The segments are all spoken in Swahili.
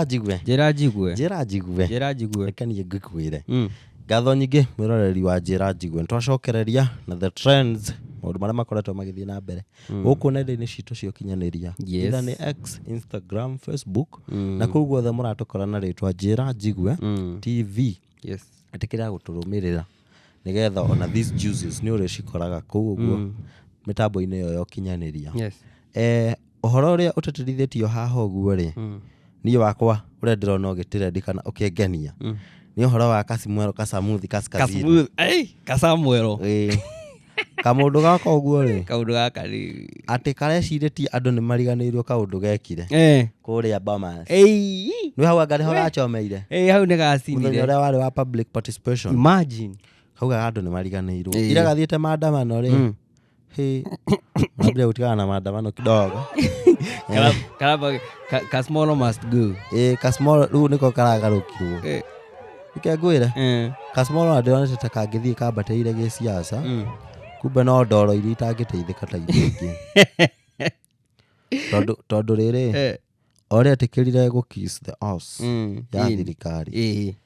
njĩra njigue reke niĩ ngĩkwĩre ngatho nyingĩ mwĩroreri wa njĩra njigue twacokereria na the trends maũndũ marĩa makoretwo magĩthiĩ na mbere gũkũ nenda-inĩ citũ cia ũkinyanĩria either nĩ X, Instagram, Facebook na kũu guothe mũratũkora na rĩtwa njĩra njigue TV ĩtĩkĩra gũtũrũmĩrĩra nĩgetha ona these juices nĩ ũrĩcikoraga kũu ũguo mĩtambo-inĩ yo ya ũkinyanĩria ũhoro ũrĩa ũtĩtĩrithĩtio haha ũguo rĩ niĩ wakwa ũrĩa ndĩrona ũgĩtĩrendi kana ũkĩngenia nĩ ũhoro wa kasimwero kasamuthi kaskazini kasamwero kamũndũ gaka ũguo rĩ kaũndũ gaka rĩ atĩ karecirĩtie andũ nĩ mariganĩirwo kaũndũ gekire kũrĩa Bamas nĩ hau anga nĩho gacomeire hau nĩ gacinire mũthenya ũrĩa warĩ wa public participation imagine hauga andũ nĩ mariganĩirwo ira gathiĩte maandamano rĩ nabia utikana na maandamano kidogo karaba kasmolo must go kasmolo rĩu nĩko karagarũkirwo ikengwĩre kasmolo ndĩronete kangĩthiĩ kambateire gĩ siasa kumbe no ndoro iria itangĩteithĩka ta ingĩ tondũ rĩrĩ ũrĩa tĩkĩrire gũkiss the ass ya thirikari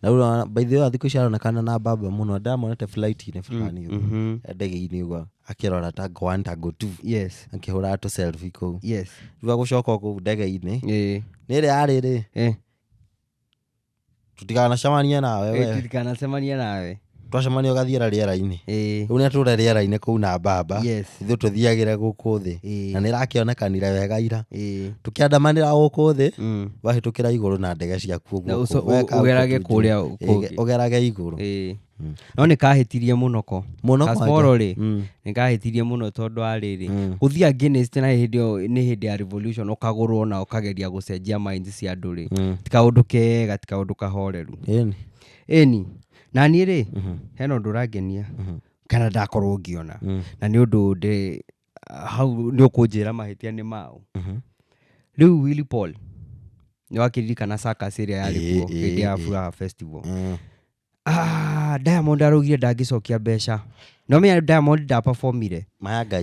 na rĩu by the way thikũ ciaronekana na baba mũno ndamonete flight-inĩ fulani ndege-inĩ ũguo akĩrora ta go go tu akĩhũra tu selfie kũu rĩu gũcoka kũu ndege-inĩ nĩ ĩrĩa yarĩ tutikanacemania nawe twacemania ũgathiĩra rĩera-inĩ rĩu nĩ atũre rĩera-inĩ kũu na baba ithuĩ tũthiagĩre gũkũ thĩ na nĩ rakĩonekanire wega ira tũkĩandamanĩra gũkũ thĩ wahĩtũkĩra igũrũ na ndege ciaku ũgerage kũrĩa ũgerage igũrũ no nĩ kahĩtirie mũno Kasmoro rĩ nĩ kahĩtirie mũno tondũ arĩrĩ gũthiĩ against na nĩ hĩndĩ ya revolution ũkagũrwo na ũkageria gũcenjia minds cia andũ rĩ ti kaũndũ kega ti kaũndũ kahoreru ĩni na niĩ rĩ hena ũndũ ũrangenia kana ndakorwo ngĩona na nĩ ũndũ hau nĩ ũkũnjĩra mahĩtia nĩ mao rĩu Willy Paul nĩ wakĩririkana circus ĩrĩa yarĩ kuo hĩndĩ ya Furaha Festival Diamond araugire ndangĩcokia mbeca no menya Diamond ndaperformire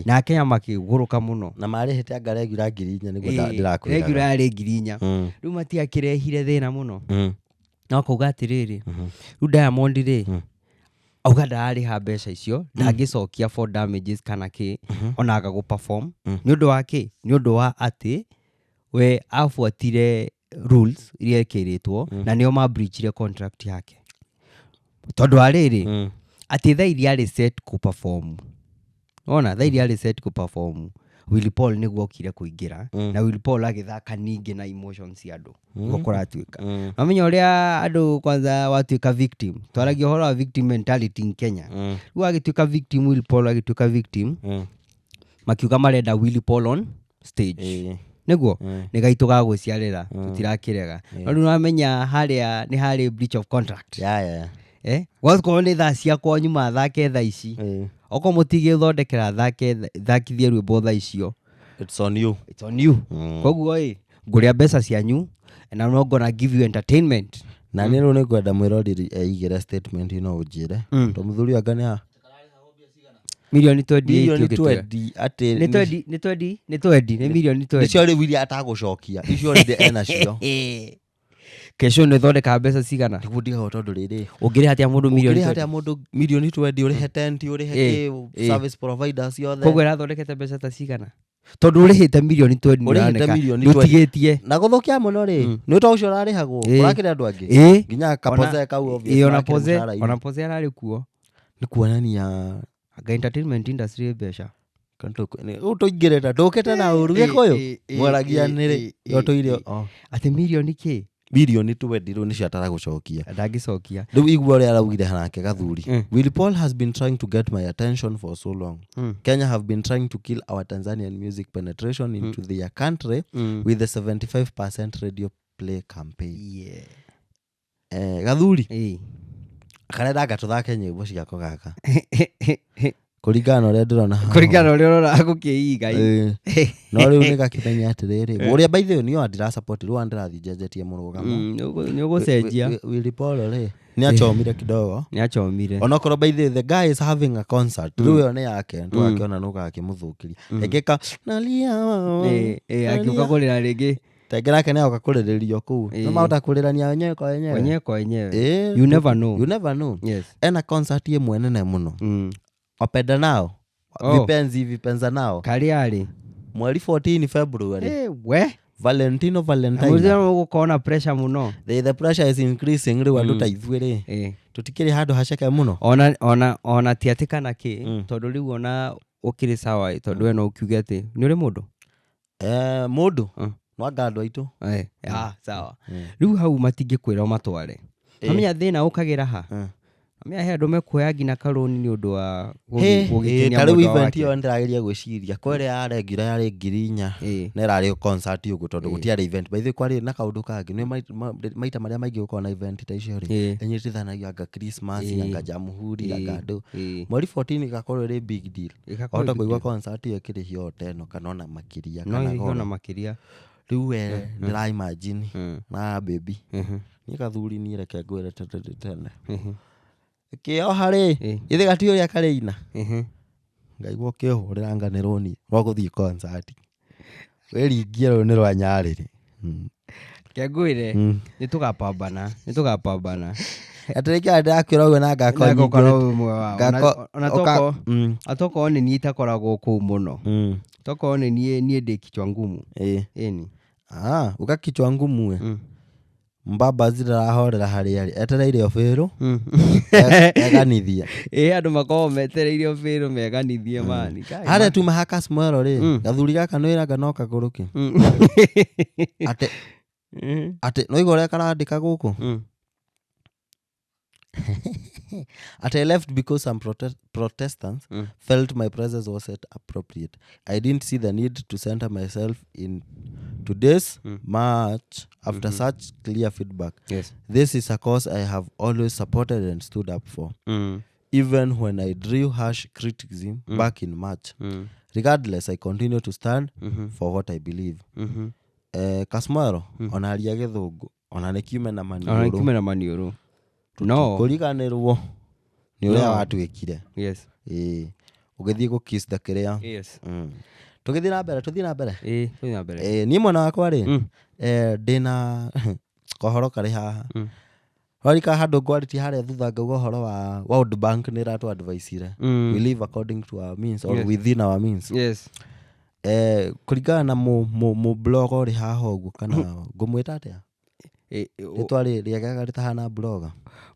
na Kenya makĩgũrũka mũno na marĩhĩte anga regular 4,000 nĩguo ndĩrakwĩra regular yarĩ 4,000 rĩu matiakĩrehire thĩna mũno no kuga atĩrĩrĩ rĩu Diamond rĩ auga ndararĩha mbeca icio ndangĩcokia for damages kana kĩ ona aga gũperform nĩ ũndũ wa kĩ nĩ ũndũ wa atĩ we afuatire rules iria ekĩrĩtwo na nĩo ma-breachire contract yake tondũ arĩrĩ atĩ thaa iria arĩ set kũ-perform ona thaa iria arĩ set kũ-perform Willy Paul nĩguo okire kũingĩra na Willy Paul agĩthaka ningĩ na emotions cia andũ gũkũratuĩka na menya ũrĩa andũ kwanza watuĩka victim twaragia ũhoro wa victim mentality in Kenya rĩu agĩtuĩka victim Willy Paul agĩtuĩka victim makiuga marenda Willy Paul on stage nĩguo nĩ gaitũ ga gwĩciarĩra tũtirakĩrega no rĩu wamenya harĩa nĩ harĩ breach of contract gwakorwo nĩ thaa cia kwanyu mathake thaa ici oko mũtigĩthondekera thakithie rwĩmbo thaa icio it's on you koguo ngũrĩa mbeca cianyu and I'm not gonna give you entertainment na nĩ rĩu nĩngwenda mwĩroreri eigĩre statement ino ũnjĩre to mũthuri anga nĩ milioni 20 nĩ milioni 20 icio rĩu iria atagũcokia icio rĩndĩ enacio kesho nĩ thondeka mbeca cigana ndiga tondũ rĩrĩ ũngĩrĩha atĩa mũndũ milioni 20 ũrĩhe tent ũrĩhe service providers yothe koguo arathondekete mbeca ta cigana tondũ ũrĩhĩte milioni 20 ũtigĩtie na gũthũkia mũno rĩ nĩ ũta ũcio ũrarĩhagwo ũrakĩrĩ andũ angĩ nginya kapoze kau obvious ona poze ararĩ kuo nĩ kuonania anga entertainment industry mbeca tũingĩrĩte tũkĩte na ũru gĩkũyũ mwaragia nĩrĩ yotũire atĩ milioni kĩ milioni 20 rĩu nĩcio ataragũcokia ndangĩcokia rĩu igua ũrĩa araugire hanake gathuri Willy Paul has been trying to get my attention for so long Kenya have been trying to kill our Tanzanian music penetration into their country with the 75% radio play campaign gathuri karenda gatũthake nyĩmbo ciako gaka kũringana ũrĩa ndĩrona kũringana ũrĩa ũrona gũkĩiga no rĩu nĩ gakĩmenya atĩrĩrĩ ũrĩa by the way nĩyo ndĩra support rĩu ndĩrathiĩ njenjetie mũrũgamo nĩ ũgũcenjia Willy Paul rĩ nĩ achomire kidogo nĩ achomire onokorwo by the guy is having a concert rĩu yo nĩ yake tũgakĩona nũgakĩmũthũkĩria ekĩka nalia akiuka kũrĩra rĩngĩ tengera kene okakurererio kuu no maota kurerania wenyewe kwa wenyewe you never know yes ena concert ye mwenene muno openda nao vipenza nao kaliali mweri 14 February we Valentine muzeo ukona pressure muno the pressure is increasing ri wandu taithwire tutikiri handu haceke muno ona tiatikana ki tondu riu ona ukiri sawa tondu eno ukiuga ati ni uri mundu mundu no ngandwa aitu sawa riu hau matingikwira matware amenya thina ukagira ha amenya he andu mekuoya ngina karoni ni undu wa gugikenia mundu wa event yo ndirageria gwiciria kwere arengira yari 4,000 na irari concert ugu tondu gutiari event by the kwari na kaundu kangi ni maita maria maingi gukona event ta icio ri enyitithanagia anga Christmas anga Jamhuri anga andu mweri 14 gakorwo ri big deal ota kuigwa concert yo kiri hiote no kanona makiria kana gona makiria riu ndira imagine na baby ni kathuri ni reke ngwire tene kio hari ithe gatio ya kareina ngaigwo kihurira nganirwo ni rwa guthii concert weringie ro ni rwa nyariri kengwire ni tugapambana atiriki ndakwira gwe na ngako atoko ni niita koragwo ku muno toko ni ndikichwa ngumu eni ukakichwa ngumu mbaba zirahorera hari etereire ofiru eganithia andu makoo metereire ofiru meganithie mani hare tu mahaka smero ri gathuri gaka no iraga no kaguruki ate no igore karandika guku I left because some Protestants felt my presence wasn't appropriate. I didn't see the need to center myself in today's march after such clear feedback. Yes. This is a cause I have always supported and stood up for. Even when I drew harsh criticism back in March. Regardless, I continue to stand for what I believe. Kasmaro, onaria githungu, onanikiume na maniuru. No kuriganirwo ni uria watwikire ugithii ku kiss the kiria tugithi na mbere ni mwana wakwa ri ndina kohoro kari haha warika handu quality haria thutha ngauga horo wa World Bank ni ratu advice ire we live according to our means or within our means kurigana na mu blog ori haha ugu kana ngumwita atia itwari riagaga ritahana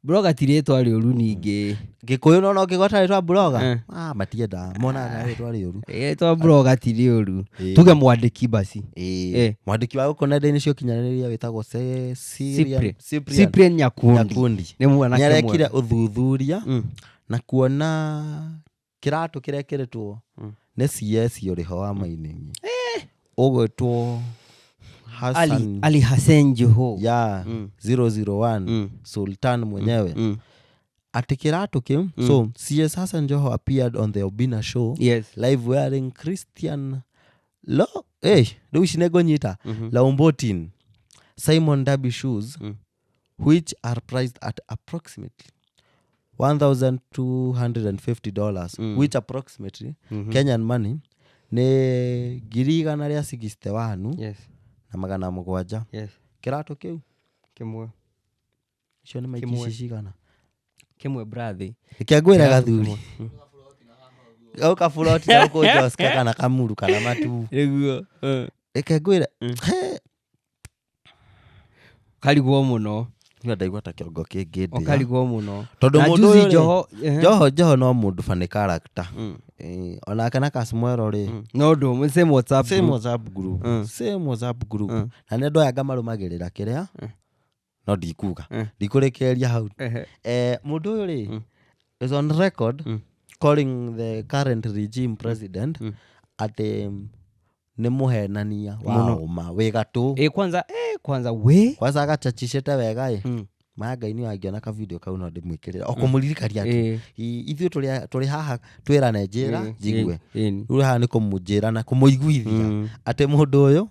bloga tiretwa riuru ningi gikuyu no ngigota ritwa bloga matienda mona ritwa riuru itwa bloga tiriuru tuge mwandiki basi mwandiki wa gukona ndini cio kinyaniria witagwo Cyprian Nyakundi ni mwana nyarekire uthuthuria na kuona kiratu kirekeretwo ne CS uriho wa mainingi ugwetwo Ali Hassan Joho 001 Sultan mwenyewe atikiratu kim so CS Hassan Joho appeared on the Obina show live wearing Christian Louis Negonyita Laumbotin Simon Dabi shoes which are priced at approximately $1,250 which approximately Kenyan money ne girigana ria 61 na magana mugwanja kiratu kiu kimwe icio ni maikicicigana kimwe brathi ikiangwira gathuri au kafuloti na uko joska kana kamuru kana matu eguo ikiangwira kaligwo muno ni ndaigwa ta kiongo kingi ndi kaligwo muno tondu mundu Joho no mundu funny character ona kana Kasmwero ri no ndo same WhatsApp group na nendo yanga marumagirira kiria no ndikuga ndikurekeria hau mundu uyu ri is on record calling the current regime president ati ni muhenania wa uma wegatu kwanza agachachishete wega maga-ini wangiona ka video kau no ndimwikirira okumulirikaria tu ithuĩ tũrĩ haha twĩrane njĩra njigwe rĩu haha nĩ kũmũnjĩra na kũmũiguithia atĩ mũndũ ũyũ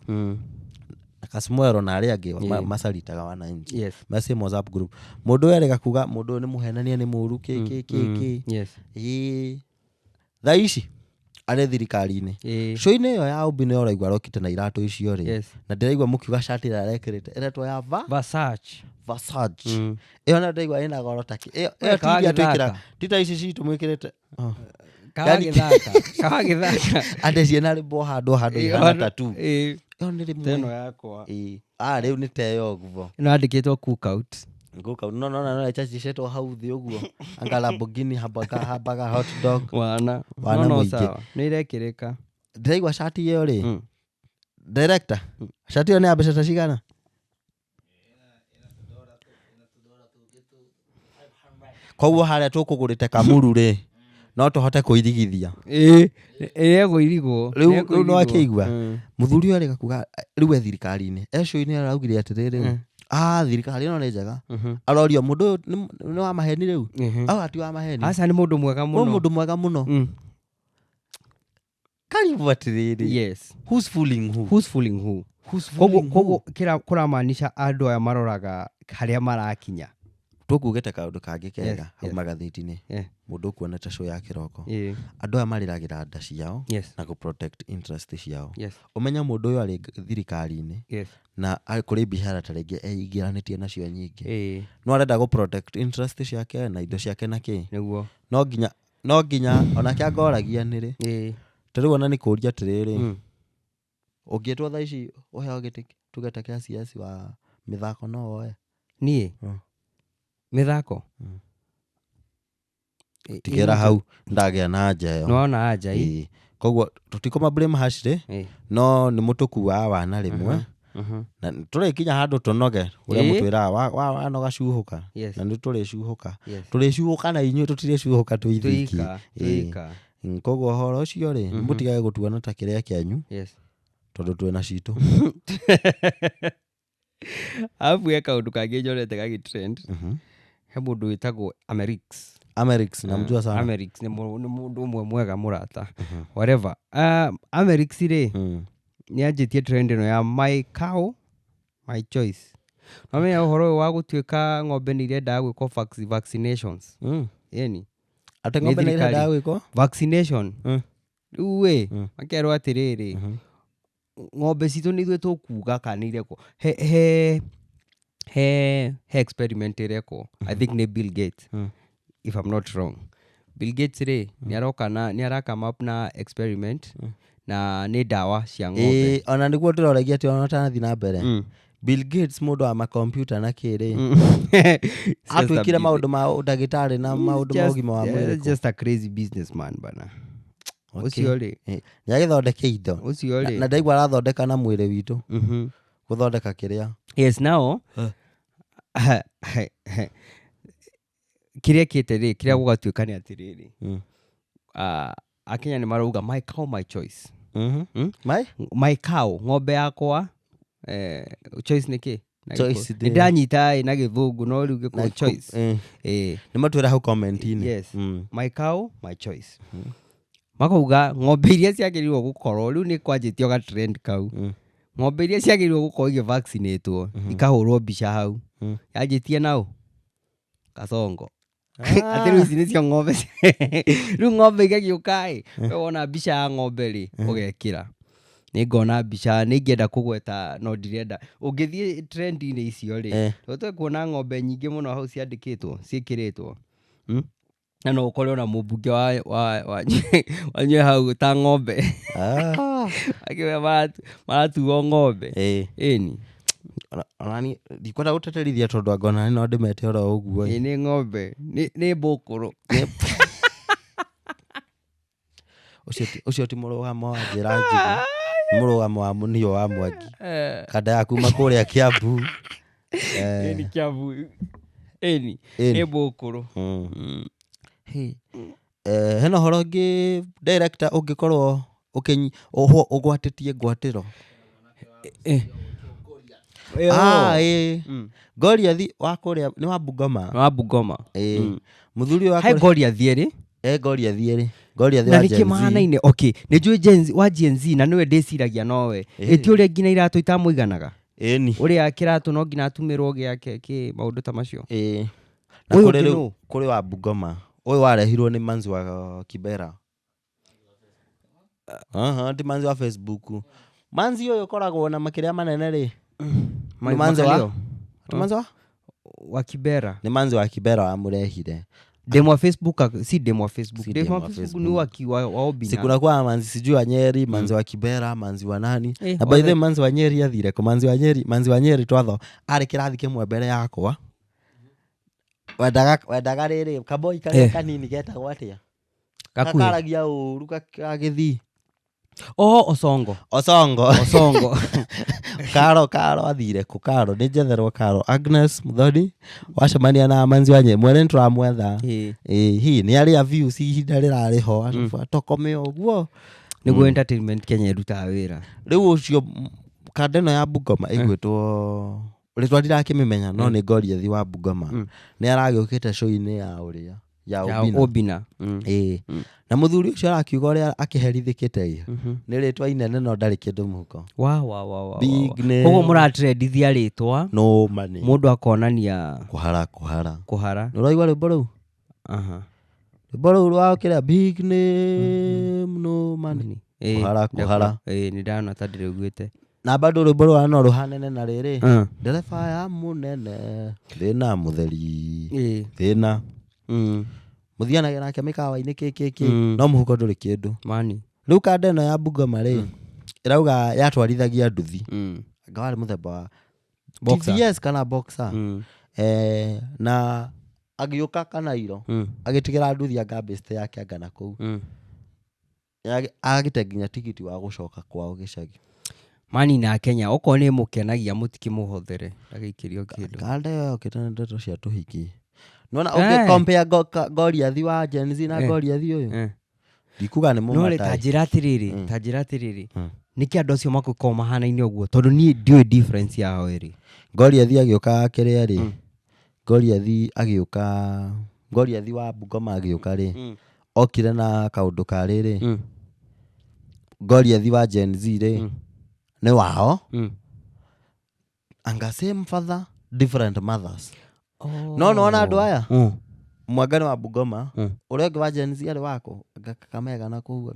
Kasmwero na arĩa angĩ macaritaga wananchi mase WhatsApp group mũndũ ũyũ arega kuga mũndũ ũyũ nĩ mũhenania nĩ mũru thaa ici arĩ thirikari-inĩ Eh. show-inĩ ĩyo ya Obi nĩ ũraigua arokĩte na iratũ icio rĩ Yes. na ndĩraigua mũkiuga shati ĩrĩa arekĩrĩte ĩretwo ya Versace. Versace Mm. ĩyo na ndaigua ĩna goro taki ĩyo We, ti iria twĩkĩra gĩthaka. tita ici citũ mwĩkĩrĩte Kawa gĩthaka. andĩ ciĩna rĩmbo handũ ihana tatu Eh. ĩyo nĩ Teno rĩmwe yakwa. rĩu nĩ teyo ũguo Ĩno yandĩkĩtwo cookout. nguka no chacichetwo hau thĩ ũguo anga Lamborghini hamburger hot dog Wana mũingĩ. sawa. Nĩ irekĩrĩka. ndĩraigua shati ĩyo rĩ director shati ĩyo nĩ ya mbeca ta cigana koguo harĩa tũkũgũrĩte kamuru rĩ no tũhote kũirigithia Ĩrĩgũirigwo. rĩu no akĩigua mũthuri ũyũ rĩ kuga rĩu e thirikari-inĩ show-inĩ araugire atĩrĩrĩ thirikari ĩno nĩ njega arorio mũndũ ũyũ nĩ wa maheni rĩu ati wa maheni Aca nĩ mũndũ mwega mũno. mũndũ mwega mũno karibu atĩrĩrĩ Yes. who's fooling who Who's fooling who? Koguo kũramaanisha andũ aya maroraga harĩa marakinya. tũkugĩte kaũndũ kangĩ kega Yes, hau yes. magathĩti-inĩ Yeah. mũndũ ũkuonete show ya kĩroko Yeah. andũ aya marĩragĩra nda ciao Yes. na protect interest ciao Yes. ũmenya mũndũ ũyũ arĩ thirikari-inĩ Yes. na kũrĩ biashara ta rĩngĩ eigĩranĩtie nacio nyingĩ Eh. no arenda protect interest ciake na indo ciake na kĩ Nĩguo. no nginya onake angoragia nĩrĩ Eh. tarĩu ona nĩ kũria atĩrĩrĩ ũngĩtwo thaa ici ũheo gĩtĩ tugete kĩa CS wa mĩthako no woe Niĩ. Mĩthako. tigĩra hau ndagĩa na anja ĩyo Nona anja ĩ. koguo tũtikũma blame hash rĩ no nĩ mũtũkuaga wana rĩmwe na tũrĩkinya handũ tũnoge ũrĩa mũtwĩraga wanoga cuhũka Yes. na nĩ tũrĩcuhũka Yes. tũrĩcuhũka na inyuĩ tũtirĩcuhũka twĩthiki Tuika. koguo ũhoro ũcio rĩ mũtigage gũtuana ta kĩrĩa kĩanyu Yes. tondũ twĩna citũ Alafu ya kaũndũ kangĩ nyorete gagĩtrend. He mũndũ wĩtagwo Amerix namjua sana Amerix nĩ mũndũ ũmwe mwega mũrata. Whatever. Amerix rĩ nĩ anjĩtie trend ĩno ya my cow my choice. Wamenya ũhoro ũyũ wa gũtuĩka ng'ombe nĩ irendaga gwĩkwo vaccinations. Ĩni. atĩ ng'ombe nĩ irendaga gwĩkwo Vaccination. Rĩu wĩ makerwo atĩrĩrĩ ng'ombe citũ nĩ ithuĩ tũkuga kana nĩ irekwo he experiment irekwo. I think nĩ Bill Gates if I'm not wrong. Bill Gates rĩ nĩ arakama up na experiment na nĩ ndawa cia ng'ombe. Ona nĩguo ndĩroragia atĩ ona tanathiĩ na mbere Bill Gates mũndũ wa makompiuta na kĩrĩ atwĩkire maũndũ ma ndagĩtarĩ na maũndũ ma ũgima wa mwĩrĩ just a crazy businessman bana. Ũcio rĩ nĩagĩthondeke indo ũcio rĩ na ndaigua arathondeka na mwĩrĩ witũ gũthondeka kĩrĩa yes now kĩrĩa kĩte rĩ kĩrĩa gũgatuĩka nĩ atĩrĩrĩ Akenya nĩ marauga my cow my choice. My cow ng'ombe yakwa choice nĩ kĩ nĩ ndanyita na gĩthũngũ no rĩu gĩkwo choice nĩ matwĩra hau comment-inĩ yes my cow my choice. Makauga ng'ombe iria ciagĩrĩirwo gũkorwo rĩu nĩ kwanjĩtio ga trend kau ng'ombe iria ciagĩrĩirwo gũkorwo igĩ-vaccinatwo ikahũrwo mbica hau yanjĩtie nao Kasongo atĩ rĩu ici nĩcio ng'ombe rĩu ng'ombe igagĩũka we wona mbica ya ng'ombe rĩ ũgekĩra nĩ ngona mbica nĩ ingĩenda kũgweta no ndirenda ũngĩthiĩ trend-inĩ icio rĩ tũkuona ng'ombe nyingĩ mũno hau ciandĩkĩtwo ciĩkĩrĩtwo na no ũkore ona mũmbunge wanyue hau ta ng'ombe maratuo ng'ombe ĩni onani ndikwenda gũteterithia tondũ angona no ndĩmete oro ũguo nĩ ng'ombe nĩ mbũkũrũ ũcio ti mũrũgamo wa njĩra njigũ mũrũgamo wa mũnio wa Mwangi kanda ya kuma kũrĩa Kiambu ĩni Kiambu ĩni nĩ mbũkũrũ. Hena ũhoro ũngĩ director ũngĩkorwo ũgwatĩtie ngwatĩro Goliath wa kũrĩa nĩ wa Bungoma mũthuri wa kũrĩa Goliath rĩ Goliath wa Gen Z mahanaine okay nĩ njũĩ wa Gen Z na nĩwe ndĩciragia nowe ĩti ũrĩa nginya iratũ itamũiganaga ũrĩa kĩratũ no nginya atumĩrwo gĩake kĩ maũndũ ta macio na kũrĩ wa Bungoma ũyũ warehirwo nĩ Manzi wa Kibera ti manzi wa Facebook. Manzi uyu koragwo na makiria manene ri. Manzi manzi wa Kibera. Ni manzi wa Kibera wa murehire. Demo wa Facebook si demo wa Facebook. Demo wa Facebook ni wa Obina. Sikuna kwa manzi sijui wa Nyeri, manzi wa Kibera, manzi wa nani. Na by the manzi wa Nyeri athire ko manzi wa Nyeri twatho ari kirathi kimwe mbere yakwa. Wendaga riri kaboi kare kanini getagwo atia. Kakaragia uru kagithi. Osongo. Karo athire ku Karo ni jetherwo Karo Agnes Muthoni wacemania na manzi wa Nyeri mwene turamwetha hi ni ari a views ihinda rirari ho tokome uguo niguo entertainment Kenya iruta wira riu ucio kandeno ya Bungoma igwitwo ritwa ndirakimimenya no ni Goliath wa Bungoma ni aragiukite show-ini ya uria ya Obina. Na muthuri ucio arakiuga uria akiherithikite ni ritwa inene no ndari kindu muko. Big name. Koguo muratrendithia ritwa no money. Mundu akonania kuhara. Uraigwa rwimbo ruu? Rwimbo ruu rwa kira big name no money. Kuhara. Ni ndana tadire ugwite. Na bado rwimbo rwa no ruhanene na riri. Ndereba ya munene thina mutheri. Thina. Muthianaga nake mikawa-ini kiki no muhuko nduri kindu mani riu kandeno ya Bungoma ri irauga yatwarithagia nduthi ngawari muthemba wa TVS kana boxer na agiuka Kanairo agitigira nduthi angambiste yake angana kuu agite nginya tikiti wa gucoka kwao gicagi mani na Kenya oko ni mukenagia mutiki muhothere agikirio kindu kandeo kitana ndeto cia tuhiki. Nona compare Goliath wa Gen Z na Goliath uyu. Ndikuga ni mumata. No tajira tiriri. Niki andu acio makuko mahana-ini uguo tondu ni ndiwe difference yao eri. Goliath agiuka kiria ri. Goliath wa Bungoma agiuka ri. Okire na kaundu kari ri. Goliath wa Gen Z ri. Ni wao. Anga same father, different mothers. No andu aya Mwangani wa Bungoma uria ungi wa Gen Z ari wako Kakamega na kuu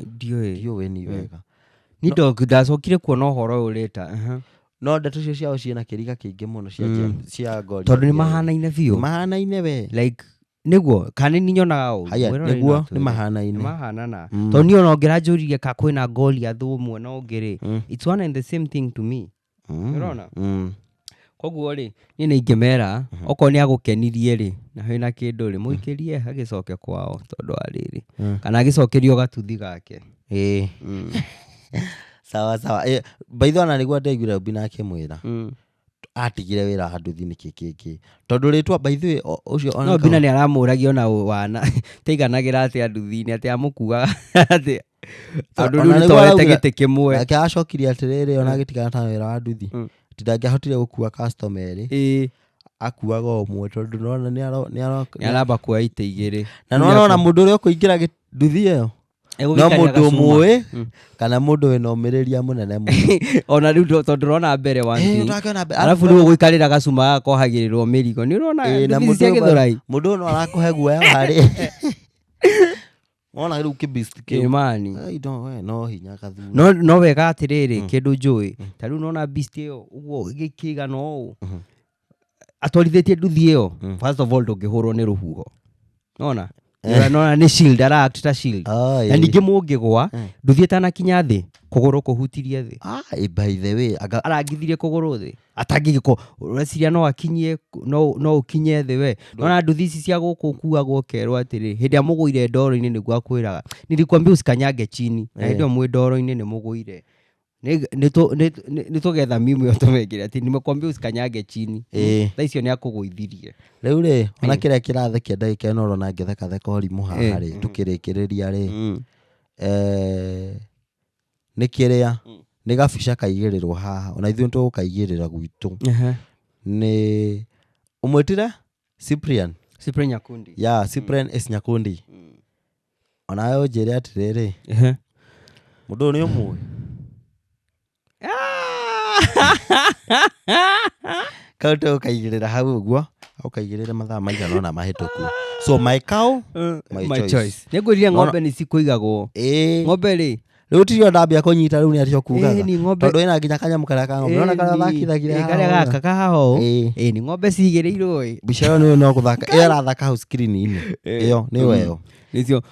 ndiwe ni wega ni ndacokire kuona uhoro ureta no ndeto cio ciao ciena kiriga kiingi muno cia Goliath tondu ni mahanaine biu mahanaine we like niguo kana ni nyonaga u niguo ni mahanaine mahanana tondu ni ona ngiranjuririe ka kwina Goliath umwe no ngiri it's one and the same thing to me urona koguo ri ni ingimera oko ni agukenirie ri na hena kindu ri muikirie agicoke kwao tondu ariri kana agicokerio gatuthi gake sawa baitho na niguo ndeiguire Obina akimwira atigire wira handuthi ni kiki tondu ritwa baitho ucio ona Obina ni aramuragio na wana teiganagira ati anduthi ni ati amukuga ati tondu ri toete gite kimwe ake acokirie atiriri ona gitigana ta wira wa nduthi ndangihotire gukua customer akuaga omwe tondu nona ni aramba kuwa ite igiri na nona mundu uria kuingira nduthi iyo no mundu umwe kana mundu wina umiriria munene muno ona riu tondu rona mbere wanti alafu ni guikarira gacuma akohagirirwo mirigo ni urona nduthi cia Githurai mundu no arakuhe guoya hari ona riu kibist kimani no hinya kathuna no wega atiriri kindu njui ta riu nona beast iyo uguo gikiga no atwarithitie nduthi iyo first of all ndungihurwo ni ruhuho nona nona ni shield act ta shield na ningi mungigwa nduthi tanakinya thi kuguru kuhutirie thi by the way arangithirie kuguru thi atangigiko ureciria no akinyie no ukinye thi we nona nduthi ici cia guku kuagwo kerwa atiri hindi amugwire ndoro-ini niguo akwiraga nilikwambia usikanyange chini na hindi amwe ndoro-ini ni mugwire ni tugetha mimi otumegire ati nimekwambia usikanyange chini thaicio ni akugwithirie riu ri ona kiria kirathekia ndagika ino rona ngetheka horimu haha ri tukirikiriria ri ni kiria ni gabica kaigirirwo haha ona ithuĩ tugukaigirira gwitu ni umwitire Cyprian Nyakundi Cyprian S Nyakundi ona yo njire atiriri mundu ni umwe kauto kaigirira hau uguo ukaigirira mathaa maigana ona mahituku so my cow my choice niguria ng'ombe ni cikuigagwo ng'ombe ri Riu tiyo ndambia kunyita riu ni ario kugaga ni ng'ombe tondu ina nginya kanyamå karĩa ka ng'ombe ona karĩa thakithagire karĩa gaka kaho ni ng'ombe cigĩrĩirwo mbica ĩyo nĩyo no gũthaka ĩyo ĩrathaka hau screen-inĩ ĩyo nĩyo ĩyo nicio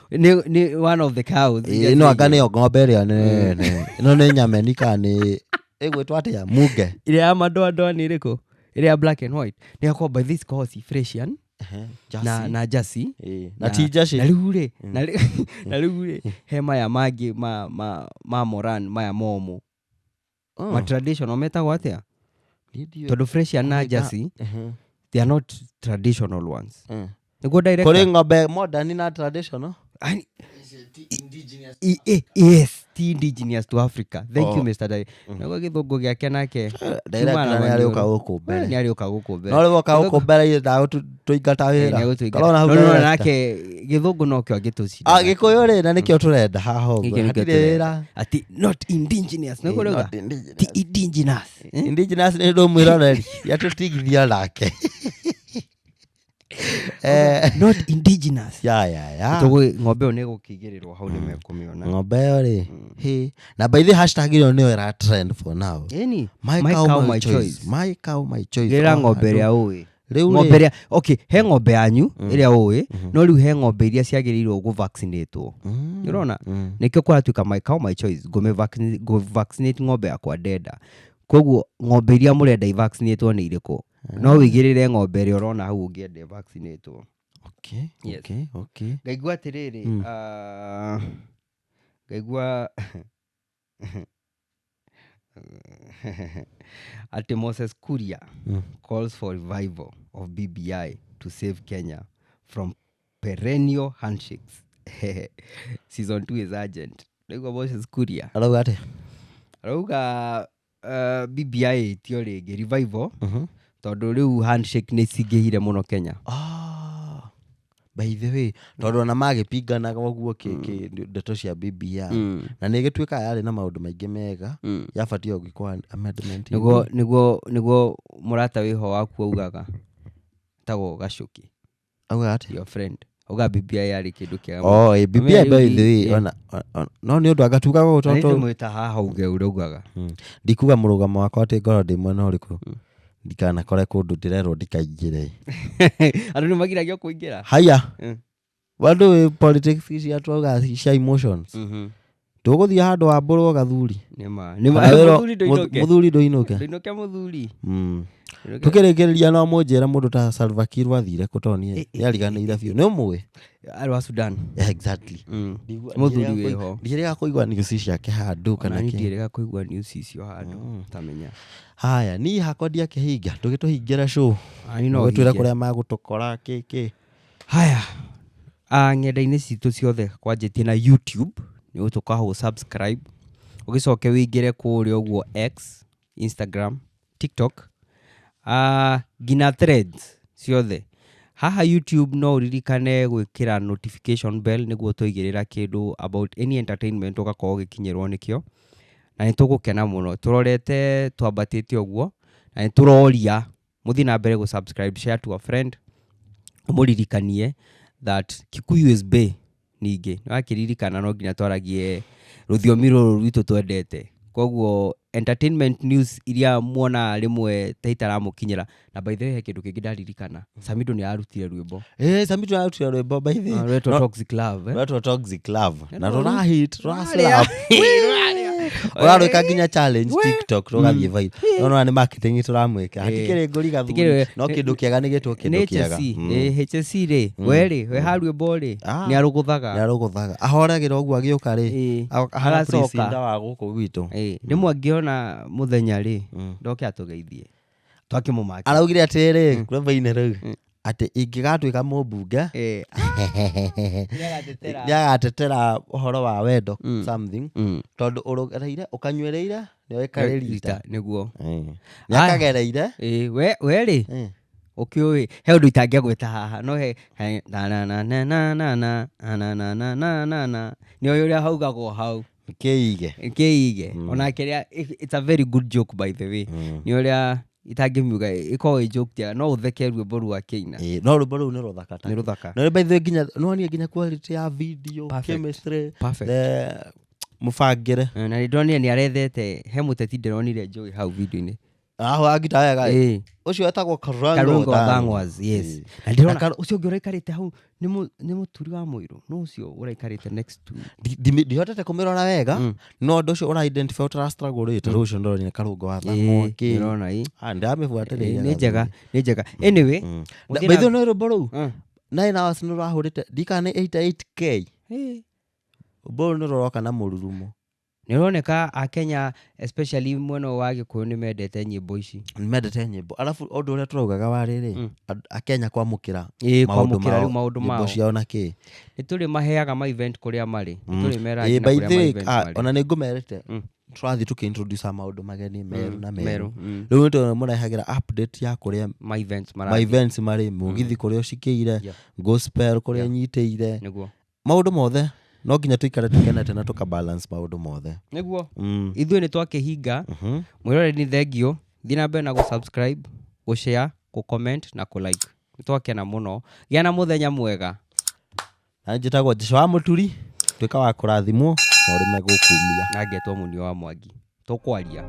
ni one of the cows no anga nĩyo ng'ombe ĩrĩa nene ĩno nĩ nyameni kana nĩ ĩgwĩtwo atĩa muge ĩrĩa ya madoadoa nĩ ĩrĩkũ ĩrĩa ya black and white nĩ yakwa by this course Fresian na Jersey na ti Jersey na rĩu rĩ he maya mangĩ ma Moran maya momo ma traditional metagwo atĩa tondũ Fresian na Jersey they are not traditional ones nĩguo direct kũrĩ ng'ombe modern na traditional yes ti indigenous to Africa thank you Mr. Dai nĩguo gĩthũngũ gĩake nake nĩarĩũka gũkũ mbere nĩarĩũka gũkũ mbere no rĩũka gũkũ mbere tũingata wĩra karona hau no nake gĩthũngũ no kĩo gĩtũcira gĩkũyũ rĩ na nĩkĩo tũrenda haha ũguo hatirĩ wĩra ati not indigenous nĩguo rĩuga ti indigenous indigenous nĩ ndũ mwĩroreri yatũtigithia nake not indigenous ya tũgũ ng'ombe ĩyo nĩ gũkĩigĩrĩrwo hau nĩmekũmĩona ng'ombe ĩyo rĩ na by the hashtag ĩyo nĩyo ĩra trend for now my cow my choice my cow my choice gĩra ng'ombe ĩrĩa ũĩ ng'ombe ĩrĩa okay he ng'ombe yanyu ĩrĩa ũĩ no rĩu he ng'ombe iria ciagĩrĩirwo gũ-vaccinatwo ũrona nĩkĩo kũratuĩka my cow my choice go-vaccinate ng'ombe yakwa ndenda koguo ng'ombe iria mũrenda i-vaccinatwo nĩ irĩkũ no wĩigĩrĩre ng'ombe ĩrĩa ũrona hau ũngĩenda i-vaccinatwo okay ngaigua atĩrĩrĩ ngaigua atĩ Moses Kuria calls for revival of BBI to save Kenya from perennial handshakes. Season 2 is urgent. Ngaigua Moses Kuria arauga atĩ arauga BBI tio rĩngĩ revival tondũ rĩu handshake nĩ cingĩhire mũno Kenya. By the way tondũ ona magĩpinganaga ũguo ndeto cia BBI na nĩ gĩtuĩka yarĩ na maũndũ maingĩ mega yabatie gũgĩkwo amendment nĩguo mũrata wĩho waku augaga tagwo Gacuki auga atĩ your friend auga BBI yarĩ kĩndũ kĩega BBI by the way ona no nĩ ũndũ agatugaga ũtotũ mwĩta haha uge uraugaga ndikuga mũrũgamo wakwa atĩ ngoro ndĩ mwena ũrĩkũ ndikanakore kũndũ ndĩrerwo ndikaingĩre andũ nĩ magiragio kũingĩra haya wandũ politics cia twauga cia emotions tũgũthiĩ handũ wa mbũrwo gathuri mũthuri ndũinũke mũthuri tukĩrĩkĩrĩria no mũnjĩra mũndũ ta Salva Kiir wathire kũtonie nĩariganĩire biũ nĩ ũmũĩ arĩ wa Sudan exactly mũthuri wĩho ndirĩga kũigua news ciake handũ kana ndirĩga kũigua news icio handũ tamenya haya ni hakwa ndiakĩhinga tũgĩtũhingĩra show gwĩtwĩra kũrĩa magũtũkora kĩkĩ haya ng'enda-inĩ citũ ciothe kwanjĩtie na YouTube nĩ ũtũka ho subscribe ũgĩcoke wĩingĩre kũrĩa ũguo X Instagram TikTok ngina Threads ciothe haha YouTube no uririkane gwĩkĩra notification bell nĩguo tũigĩrĩra kĩndũ about any entertainment ũgakorwo ũgĩkinyĩrwo nĩkĩo na nĩ tũgũkena mũno tũrorete twambatĩte ũguo na nĩ tũroria mũthi na mbere subscribe share to a friend mũririkanie that Kikuyu is Bay ningĩ nĩwakĩririkana no nginya twaragie rũthiomi rũrũ rwitũ twendete koguo entertainment news iria muona rĩmwe taitaramũkinyĩra na by the way he kĩndũ kĩngĩ ndaririkana Samido nĩ arutire rwĩmbo Samido arutire rwĩmbo by the way rwetwo Toxic Love na rũrahit ũrarwĩka nginya challenge TikTok rũgathiĩ viral no nĩ marketing tũramwĩka hatikĩrĩ ngũri gathuri no kĩndũ kĩega nĩ gĩtwo kĩndũ kĩega HSC rĩ we ha rwĩmbo rĩ nĩ arũgũthaga ahoragĩra ũguo agĩũka rĩ agacoka wa gũkũ gwitũ rĩmwe angĩona mũthenya rĩ ndoke atũgeithie twakĩmũmaki araugire atĩrĩ rwĩmbo-inĩ rũu atĩ ingĩgatuĩka mũmbunge nĩagatetera ũhoro wa wendo something tondũ ũrogereire ũkanyuĩrĩire nĩwĩkarĩ rita nĩguo nĩakagereire we rĩ ũkĩũĩ he ũndũ itangĩagwĩta haha no he nĩ ũrĩa haugagwo hau kĩige ona kĩrĩa it's a very good joke by the way nĩ ũrĩa itangĩmiuga ĩkorwo joke tiaga no ũtheke rwĩmbo rwa Kĩina no rwĩmbo rũu nĩ rũthaka no by the way nginya no nginya quality ya video chemistry mũbangĩre na nĩ ndonire nĩ arethete he mũteti ndĩronire Joey hau video-inĩ agita wega ũcio etagwo Karungo Thang'was yes na ndĩrona ũcio ũngĩ ũraikarĩte hau nĩ mũturi wa Mũirũ no ũcio ũraikarĩte next to ndihotete kũmĩrora wega no ũndũ ũcio ũra identify ũtara struggle rĩte rũcio ndoroni Karungo wa Thang'wa kĩ ndĩrona ndamĩbuatĩrĩria nĩ njega anyway maitho nĩ rũmbo rũu 9 hours nĩ rwahũrĩte ndikana 88k ũmbo nĩ rũroka na mũrurumo nĩ roneka Akenya especially mwena wa Gĩkũyũ nĩ mendete nyĩmbo ici mendete nyĩmbo alafu ũndũ ũrĩa tũraugaga wa rĩrĩ Akenya kwamũkĩra maũndũ mao ciao na kĩ nĩ tũrĩ maheaga ma event kũrĩa marĩ nĩ tũrĩ meragia na kũrĩa ma event marĩ ona nĩ ngũmerete tũrathiĩ tũkĩintroduce maũndũ mageni meru na meru rĩu nĩ mũrehagĩra update ya kũrĩa ma events marĩ mũgithi kũrĩa ũcikĩire gospel kũrĩa nyitĩire maũndũ mothe no nginya tuikare tukenete na tukabalance maũndũ mothe nĩguo ithuĩ nĩ twakĩhinga mwĩrore ni thengio thiĩ na mbere na gũsubscribe gũshare gũcomment na kũlike nĩ twakena mũno gĩa na mũthenya mwega na njĩtagwo Jesũ wa Mũturi tuĩka wa kũrathimwo na ũrĩme gũkumia na ngetwo Mũnio wa Mwangi tũkwaria